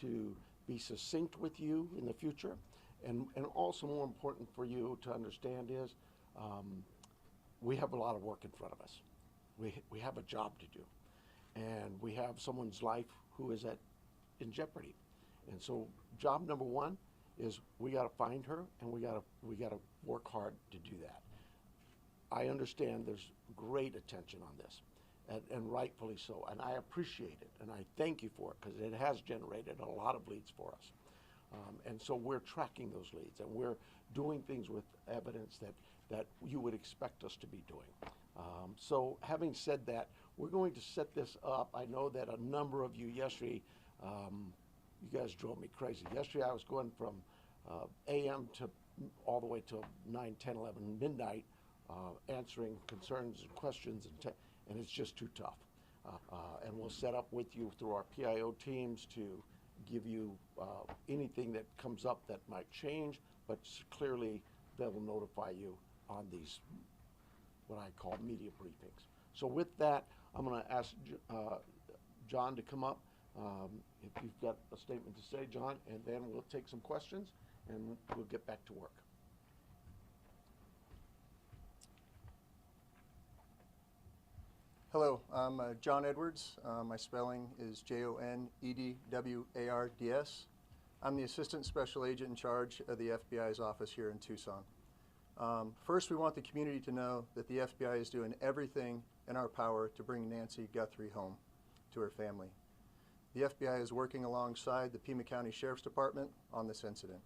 to be succinct with you in the future. And also more important for you to understand is we have a lot of work in front of us. We have a job to do. And we have someone's life who is in jeopardy. And so job number one is we got to find her, and we got to work hard to do that. I understand there's great attention on this, and rightfully so, and I appreciate it, and I thank you for it, because it has generated a lot of leads for us. And so we're tracking those leads, and we're doing things with evidence that you would expect us to be doing. So having said that, we're going to set this up. I know that a number of you yesterday, you guys drove me crazy. Yesterday I was going from AM to all the way till 9, 10, 11, midnight, answering concerns and questions, and it's just too tough. And we'll set up with you through our PIO teams to give you anything that comes up that might change, but clearly they will notify you on these, what I call media briefings. So with that, I'm going to ask John to come up. If you've got a statement to say, John, and then we'll take some questions and we'll get back to work. Hello, I'm John Edwards. My spelling is Jonedwards. I'm the Assistant Special Agent in charge of the FBI's office here in Tucson. First, we want the community to know that the FBI is doing everything in our power to bring Nancy Guthrie home to her family. The FBI is working alongside the Pima County Sheriff's Department on this incident.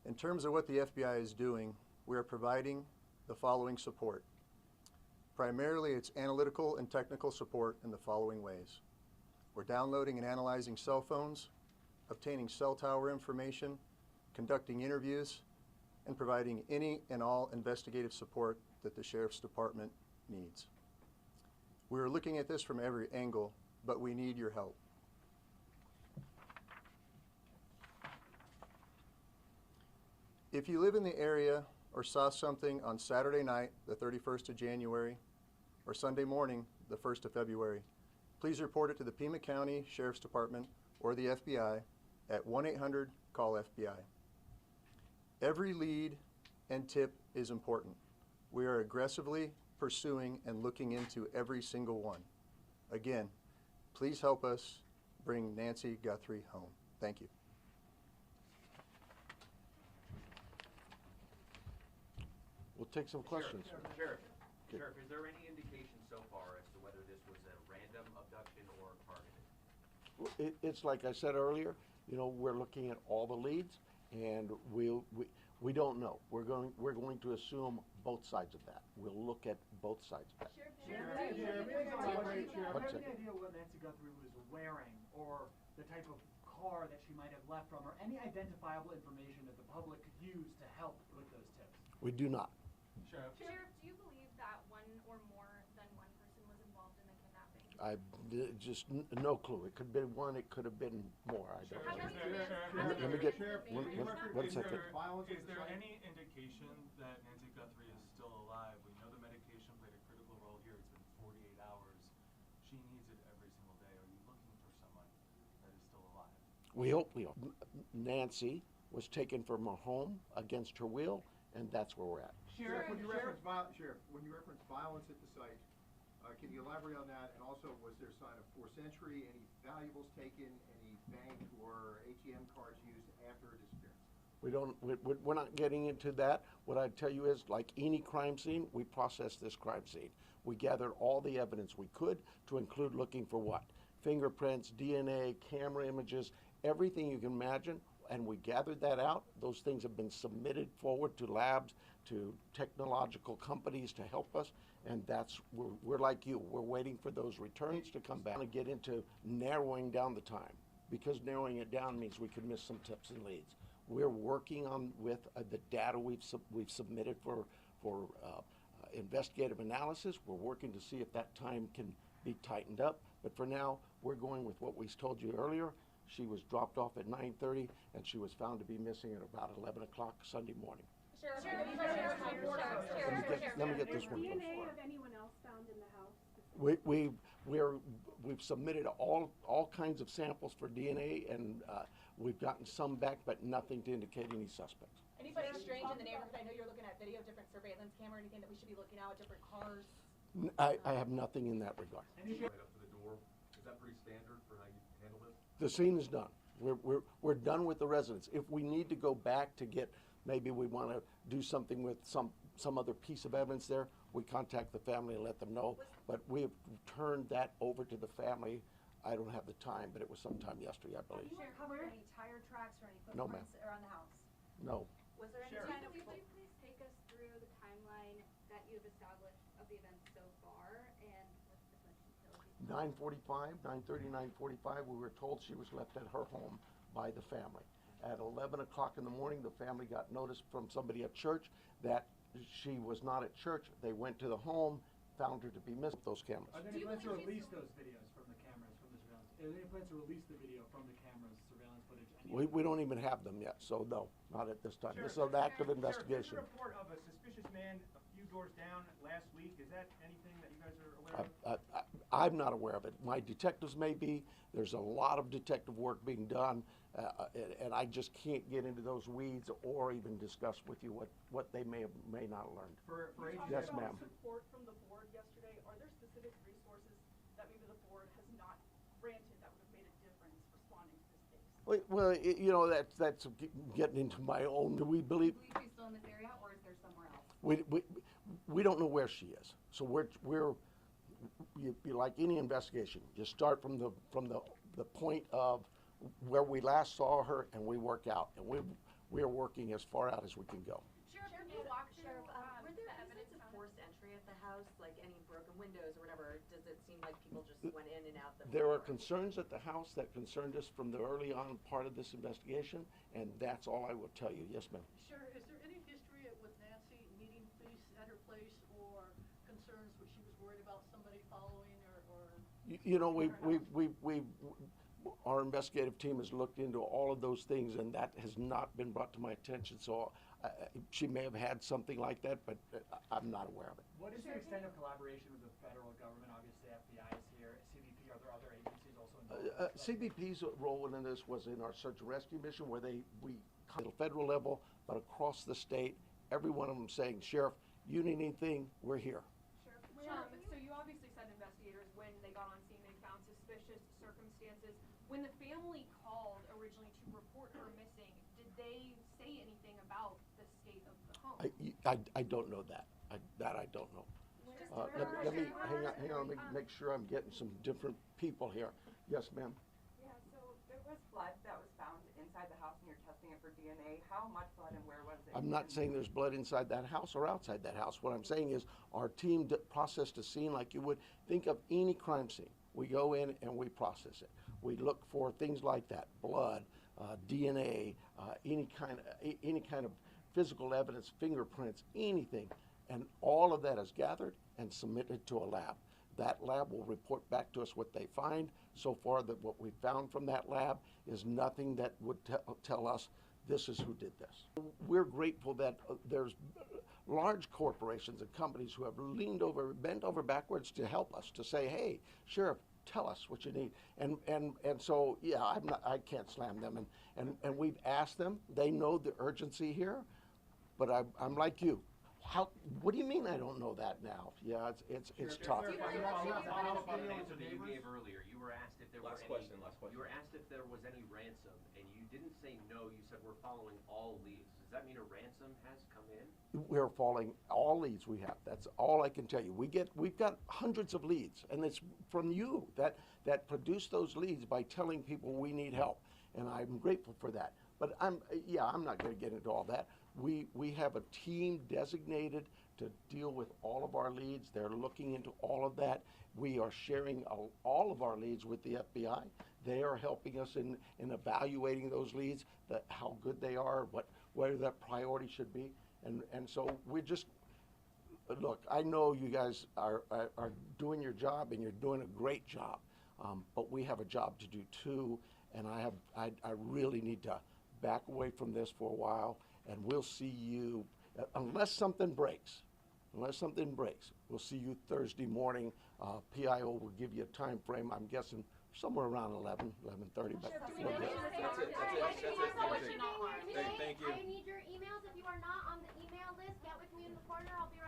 In terms of what the FBI is doing, we are providing the following support. Primarily, it's analytical and technical support in the following ways. We're downloading and analyzing cell phones, obtaining cell tower information, conducting interviews, and providing any and all investigative support that the Sheriff's Department needs. We're looking at this from every angle, but we need your help. If you live in the area or saw something on Saturday night, the 31st of January, or Sunday morning, the 1st of February, please report it to the Pima County Sheriff's Department or the FBI at 1-800-CALL-FBI. Every lead and tip is important. We are aggressively pursuing and looking into every single one. Again, please help us bring Nancy Guthrie home. Thank you. We'll take some questions. Sheriff, is there any indication so far as to whether this was a random abduction or targeted? It's like I said earlier, you know, we're looking at all the leads, and we don't know. We're going to assume both sides of that. We'll look at both sides of that. Sheriff, any idea what Nancy Guthrie was wearing, or the type of car that she might have left from, or any identifiable information that the public could use to help with those tips? We do not. Sheriff, do you believe that one or more than one person was involved in the kidnapping? I just no clue. It could have been one. It could have been more. I don't know. Let me get one second. Is there any indication that Nancy Guthrie is still alive? We know the medication played a critical role here. It's been 48 hours. She needs it every single day. Are you looking for someone that is still alive? We hope we are. Nancy was taken from her home against her will, and that's where we're at. Sheriff, when you reference violence at the site, can you elaborate on that? And also, was there a sign of forced entry, any valuables taken, any bank or ATM cards used after her disappearance? We're not getting into that. What I'd tell you is, like any crime scene, we processed this crime scene. We gathered all the evidence we could, to include looking for what? Fingerprints, DNA, camera images, everything you can imagine, and we gathered that out. Those things have been submitted forward to labs, to technological companies to help us, and we're like you. We're waiting for those returns to come back and get into narrowing down the time, because narrowing it down means we could miss some tips and leads. We're working on with the data we've submitted for investigative analysis. We're working to see if that time can be tightened up, but for now, we're going with what we told you earlier. She was dropped off at 9:30, and she was found to be missing at about 11 o'clock Sunday morning. Let me get this one. DNA of anyone else found in the house? we've submitted all kinds of samples for DNA, and we've gotten some back, but nothing to indicate any suspects. Anybody strange in the neighborhood? I know you're looking at video, different surveillance camera, anything that we should be looking out, different cars? I have nothing in that regard. And you should- Right up to the door. Is that pretty standard for how you handle this? The scene is done. We're done with the residents. If we need to go back to get, maybe we want to do something with some other piece of evidence there, we contact the family and let them know. But we've turned that over to the family. I don't have the time, but it was sometime yesterday, I believe. Did you recover any tire tracks or any No, ma'am. footprints around the house? No. Was there any Sheriff. kind of? Would you please take us through the timeline that you've established of the events so far and with as much detail as you can? 9:45, 9:30, 9:45, we were told she was left at her home by the family. At 11 o'clock in the morning, the family got notice from somebody at church that she was not at church. They went to the home, found her to be missing those cameras. Are there Do any you plans to believe she's release still- those videos from the cameras, from the surveillance? Are there any plans to release the video from the cameras, surveillance footage? We don't even have them yet, so no, not at this time. This is an active investigation. Sheriff, there's a report of a suspicious man a few doors down last week. Is that anything that you guys are aware of? I'm not aware of it. My detectives may be. There's a lot of detective work being done, and I just can't get into those weeds or even discuss with you what they may not have learned. For ATM? Yes, ma'am. Support from the board yesterday, are there specific resources that maybe the board has not granted that would have made a difference responding to this case? Well, that's getting into my own. Do we believe? Do you believe she's still in this area, or is there somewhere else? We don't know where she is. So we're like any investigation. You start from the point of where we last saw her, and we work out, and we're working as far out as we can go. Sheriff, can you walk through Sheriff, were there the evidence evidence of found? forced entry at the house, like any broken windows or whatever? Does it seem like people just went in and out the There are door? concerns at the house that concerned us from the early on part of this investigation, and that's all I will tell you. Yes, ma'am. Sure, is there any history with Nancy meeting police at her place or concerns where she was worried about somebody following or? Our investigative team has looked into all of those things, and that has not been brought to my attention. So she may have had something like that, but I'm not aware of it. What is the extent of collaboration with the federal government? Obviously, FBI is here, CBP, are there other agencies also involved? CBP's role in this was in our search and rescue mission, where we at the federal level, but across the state, every one of them saying, "Sheriff, you need anything, we're here." So you obviously said investigators, when they got on scene, they found suspicious circumstances. When the family called originally to report her missing, did they say anything about the state of the home? I don't know that. I don't know. Let me hang on. Let me make sure I'm getting some different people here. Yes, ma'am. Yeah, so there was blood that was found inside the house and you're testing it for DNA. How much blood and where was it? I'm not saying there's blood inside that house or outside that house. What I'm saying is our team processed a scene like you would think of any crime scene. We go in and we process it. We look for things like that: blood, DNA, any kind of physical evidence, fingerprints, anything, and all of that is gathered and submitted to a lab. That lab will report back to us what they find. So far, that what we found from that lab is nothing that would tell us this is who did this. We're grateful that there's large corporations and companies who have bent over backwards to help us, to say, "Hey, Sheriff, tell us what you need." And so, yeah, I can't slam them. And we've asked them. They know the urgency here, but I'm like you. What do you mean I don't know that now? Yeah, it's tough. Follow up on an answer that you gave earlier. You were asked if there were Last any. question. You were asked if there was any ransom, and you didn't say no. You said we're following all leads. Does that mean a ransom has come in? We're following all leads we have. That's all I can tell you. We've got hundreds of leads, and it's from you that produce those leads by telling people we need help, and I'm grateful for that. But I'm not going to get into all that. We have a team designated to deal with all of our leads. They're looking into all of that. We are sharing all of our leads with the FBI. They are helping us in evaluating those leads, how good they are, where that priority should be. And so we're just, look, I know you guys are doing your job, and you're doing a great job, but we have a job to do too, and I really need to back away from this for a while, and we'll see you, unless something breaks, unless something breaks. We'll see you Thursday morning. PIO will give you a time frame, I'm guessing somewhere around 11, 11:30. But we'll get- Thank you. I need your emails. If you are not on the email list, get with me in the corner. I'll be